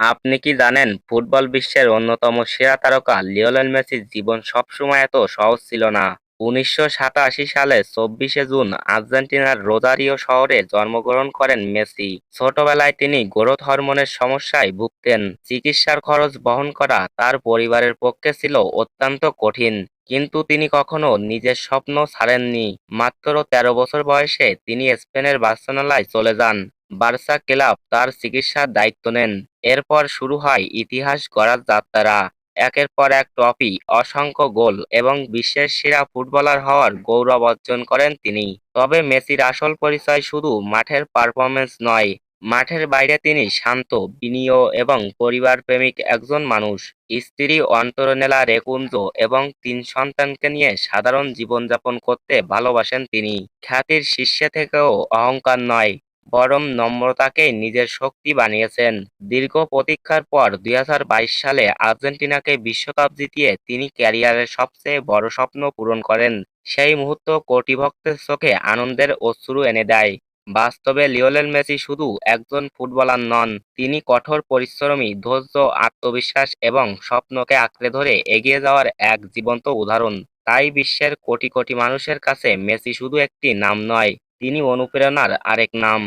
আপনি কি জানেন ফুটবল বিশ্বের অন্যতম সেরা তারকা লিওনেল মেসির জীবন সবসময় এত সহজ ছিল না। ১৯৮৭ সালে ২৪শে জুন আর্জেন্টিনার রোজারিও শহরে জন্মগ্রহণ করেন মেসি। ছোটবেলায় তিনি গ্রোথ হরমোনের সমস্যায় ভুগতেন। চিকিৎসার খরচ বহন করা তার পরিবারের পক্ষে ছিল অত্যন্ত কঠিন। কিন্তু তিনি কখনো নিজের স্বপ্ন ছাড়েননি। মাত্র ১৩ বছর বয়সে তিনি স্পেনের বার্সেলোনায় চলে যান। বার্সা ক্লাব তার চিকিৎসার দায়িত্ব নেন। এরপর শুরু হয় ইতিহাস গড়ার যাত্রা। একের পর এক ট্রফি, অসংখ্য গোল এবং বিশ্বের সেরা ফুটবলার হওয়ার গৌরব অর্জন করেন তিনি। তবে মেসির আসল পরিচয় শুধু মাঠের পারফরম্যান্স নয়, মাঠের বাইরে তিনি শান্ত, বিনীয় এবং পরিবারপ্রেমিক একজন মানুষ। স্ত্রী অন্তরনেলা রেকুঞ্জো এবং ৩ সন্তানকে নিয়ে সাধারণ জীবনযাপন করতে ভালোবাসেন তিনি। খ্যাতির শীর্ষে থেকেও অহংকার নয়, বরং নম্রতাকেই নিজের শক্তি বানিয়েছেন। দীর্ঘ প্রতীক্ষার পর ২০২২ সালে আর্জেন্টিনাকে বিশ্বকাপ জিতিয়ে তিনি ক্যারিয়ারের সবচেয়ে বড় স্বপ্ন পূরণ করেন। সেই মুহূর্ত কোটি ভক্তের চোখে আনন্দের অশ্রু এনে দেয়। বাস্তবে লিওনেল মেসি শুধু একজন ফুটবলার নন, তিনি কঠোর পরিশ্রমী, ধৈর্য, আত্মবিশ্বাস এবং স্বপ্নকে আঁকড়ে ধরে এগিয়ে যাওয়ার এক জীবন্ত উদাহরণ। তাই বিশ্বের কোটি কোটি মানুষের কাছে মেসি শুধু একটি নাম নয়, তিনি অনুপ্রেরণার আরেক নাম।